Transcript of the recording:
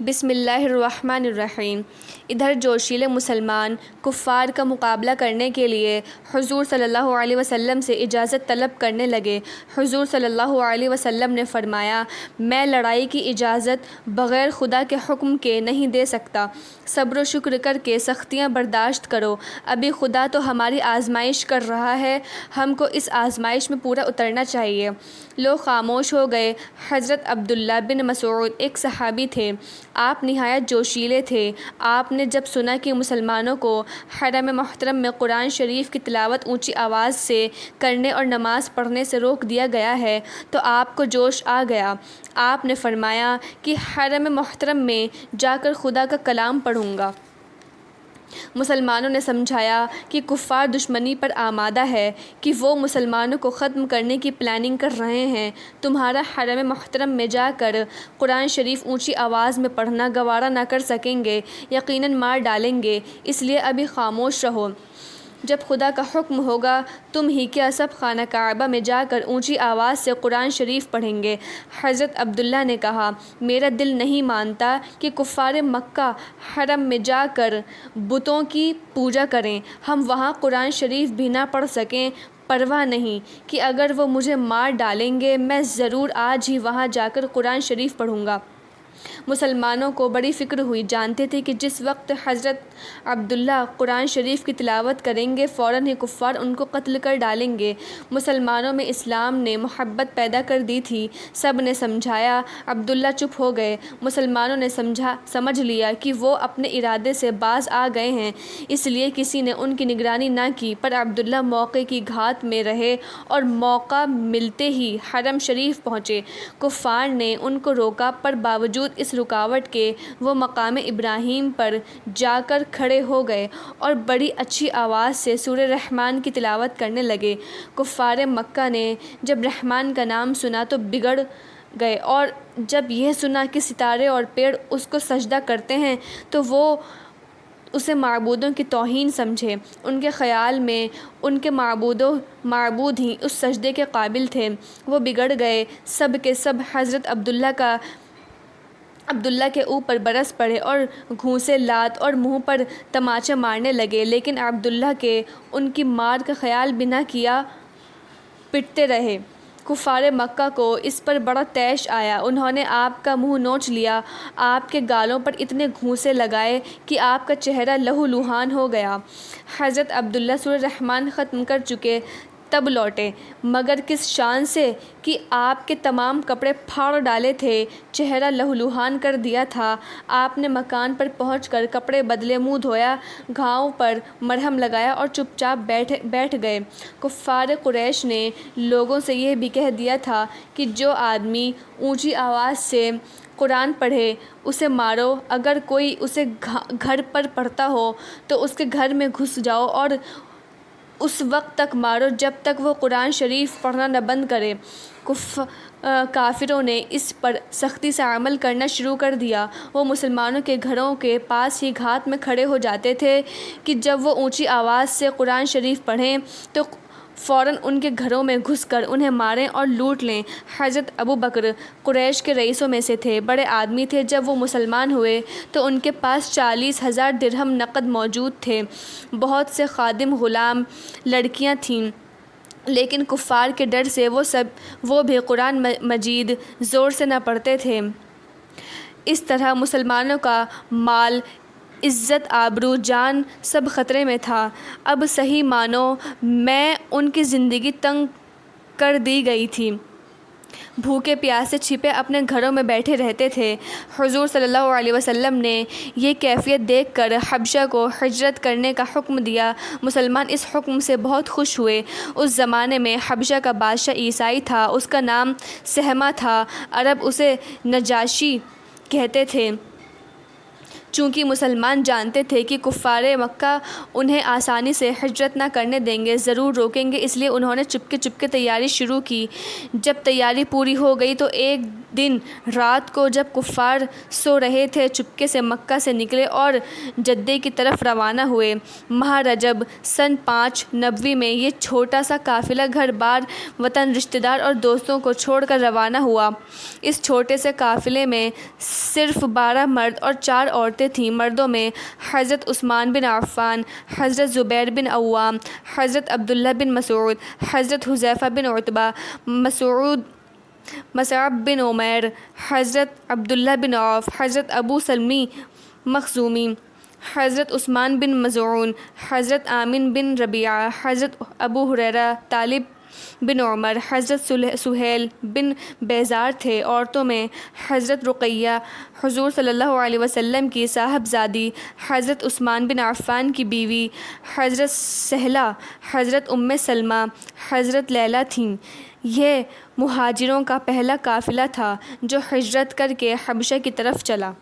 بسم اللہ الرحمن الرحیم۔ ادھر جوشیلے مسلمان کفار کا مقابلہ کرنے کے لیے حضور صلی اللہ علیہ وسلم سے اجازت طلب کرنے لگے۔ حضور صلی اللہ علیہ وسلم نے فرمایا، میں لڑائی کی اجازت بغیر خدا کے حکم کے نہیں دے سکتا۔ صبر و شکر کر کے سختیاں برداشت کرو، ابھی خدا تو ہماری آزمائش کر رہا ہے، ہم کو اس آزمائش میں پورا اترنا چاہیے۔ لوگ خاموش ہو گئے۔ حضرت عبداللہ بن مسعود ایک صحابی تھے، آپ نہایت جوشیلے تھے۔ آپ نے جب سنا کہ مسلمانوں کو حرم محترم میں قرآن شریف کی تلاوت اونچی آواز سے کرنے اور نماز پڑھنے سے روک دیا گیا ہے تو آپ کو جوش آ گیا۔ آپ نے فرمایا کہ حرم محترم میں جا کر خدا کا کلام پڑھوں گا۔ مسلمانوں نے سمجھایا کہ کفار دشمنی پر آمادہ ہے، کہ وہ مسلمانوں کو ختم کرنے کی پلاننگ کر رہے ہیں۔ تمہارا حرم محترم میں جا کر قرآن شریف اونچی آواز میں پڑھنا گوارا نہ کر سکیں گے، یقیناً مار ڈالیں گے، اس لیے ابھی خاموش رہو۔ جب خدا کا حکم ہوگا تم ہی کیا سب خانہ کعبہ میں جا کر اونچی آواز سے قرآن شریف پڑھیں گے۔ حضرت عبداللہ نے کہا، میرا دل نہیں مانتا کہ کفار مکہ حرم میں جا کر بتوں کی پوجا کریں، ہم وہاں قرآن شریف بھی نہ پڑھ سکیں۔ پرواہ نہیں کہ اگر وہ مجھے مار ڈالیں گے، میں ضرور آج ہی وہاں جا کر قرآن شریف پڑھوں گا۔ مسلمانوں کو بڑی فکر ہوئی، جانتے تھے کہ جس وقت حضرت عبداللہ قرآن شریف کی تلاوت کریں گے فوراً ہی کفار ان کو قتل کر ڈالیں گے۔ مسلمانوں میں اسلام نے محبت پیدا کر دی تھی، سب نے سمجھایا۔ عبداللہ چپ ہو گئے۔ مسلمانوں نے سمجھ لیا کہ وہ اپنے ارادے سے باز آ گئے ہیں، اس لیے کسی نے ان کی نگرانی نہ کی، پر عبداللہ موقع کی گھات میں رہے اور موقع ملتے ہی حرم شریف پہنچے۔ کفار نے ان کو روکا، پر باوجود اس رکاوٹ کے وہ مقام ابراہیم پر جا کر کھڑے ہو گئے اور بڑی اچھی آواز سے سورہ رحمان کی تلاوت کرنے لگے۔ کفار مکہ نے جب رحمان کا نام سنا تو بگڑ گئے، اور جب یہ سنا کہ ستارے اور پیڑ اس کو سجدہ کرتے ہیں تو وہ اسے معبودوں کی توہین سمجھے۔ ان کے خیال میں ان کے معبود ہی اس سجدے کے قابل تھے۔ وہ بگڑ گئے، سب کے سب حضرت عبداللہ کے اوپر برس پڑے اور گھونسے لات اور منہ پر تماچے مارنے لگے، لیکن عبداللہ کے ان کی مار کا خیال بھی نہ کیا، پٹتے رہے۔ کفار مکہ کو اس پر بڑا طیش آیا، انہوں نے آپ کا منہ نوچ لیا، آپ کے گالوں پر اتنے گھونسے لگائے کہ آپ کا چہرہ لہو لہان ہو گیا۔ حضرت عبداللہ سورہ رحمان ختم کر چکے تب لوٹے، مگر کس شان سے کہ آپ کے تمام کپڑے پھاڑ ڈالے تھے، چہرہ لہو لہان کر دیا تھا۔ آپ نے مکان پر پہنچ کر کپڑے بدلے، منہ دھویا، گھاؤں پر مرہم لگایا اور چپ چاپ بیٹھ گئے۔ کفار قریش نے لوگوں سے یہ بھی کہہ دیا تھا کہ جو آدمی اونچی آواز سے قرآن پڑھے اسے مارو، اگر کوئی اسے گھر پر پڑھتا ہو تو اس کے گھر میں گھس جاؤ اور اس وقت تک مارو جب تک وہ قرآن شریف پڑھنا نہ بند کرے۔ کافروں نے اس پر سختی سے عمل کرنا شروع کر دیا۔ وہ مسلمانوں کے گھروں کے پاس ہی گھات میں کھڑے ہو جاتے تھے کہ جب وہ اونچی آواز سے قرآن شریف پڑھیں تو فوراً ان کے گھروں میں گھس کر انہیں ماریں اور لوٹ لیں۔ حضرت ابو بکر قریش کے رئیسوں میں سے تھے، بڑے آدمی تھے۔ جب وہ مسلمان ہوئے تو ان کے پاس 40,000 درہم نقد موجود تھے، بہت سے خادم، غلام، لڑکیاں تھیں، لیکن کفار کے ڈر سے وہ بھی قرآن مجید زور سے نہ پڑھتے تھے۔ اس طرح مسلمانوں کا مال، عزت، آبرو، جان سب خطرے میں تھا۔ اب صحیح معنوں میں ان کی زندگی تنگ کر دی گئی تھی، بھوکے پیاسے چھپے اپنے گھروں میں بیٹھے رہتے تھے۔ حضور صلی اللہ علیہ وسلم نے یہ کیفیت دیکھ کر حبشہ کو ہجرت کرنے کا حکم دیا۔ مسلمان اس حکم سے بہت خوش ہوئے۔ اس زمانے میں حبشہ کا بادشاہ عیسائی تھا، اس کا نام سہمہ تھا، عرب اسے نجاشی کہتے تھے۔ چونکہ مسلمان جانتے تھے کہ کفار مکہ انہیں آسانی سے ہجرت نہ کرنے دیں گے، ضرور روکیں گے، اس لیے انہوں نے چپکے چپکے تیاری شروع کی۔ جب تیاری پوری ہو گئی تو ایک دن رات کو جب کفار سو رہے تھے، چپکے سے مکہ سے نکلے اور جدہ کی طرف روانہ ہوئے۔ ماہ رجب سن 590 میں یہ چھوٹا سا قافلہ گھر بار وطن، رشتہ دار اور دوستوں کو چھوڑ کر روانہ ہوا۔ اس چھوٹے سے قافلے میں صرف 12 مرد اور 4 عورتیں تھیں۔ مردوں میں حضرت عثمان بن عفان، حضرت زبیر بن عوام، حضرت عبداللہ بن مسعود، حضرت حذیفہ بن عتبہ، مصعب بن عمیر، حضرت عبداللہ بن عوف، حضرت ابو سلمی مخزومی، حضرت عثمان بن مظعون، حضرت آمن بن ربیعہ، حضرت ابو ہریرہ، طالب بن عمر، حضرت سہیل بن بیزار تھے۔ عورتوں میں حضرت رقیہ حضور صلی اللہ علیہ وسلم کی صاحبزادی، حضرت عثمان بن عفان کی بیوی، حضرت سہلہ، حضرت ام سلمہ، حضرت لیلہ تھیں۔ یہ مہاجروں کا پہلا قافلہ تھا جو ہجرت کر کے حبشہ کی طرف چلا۔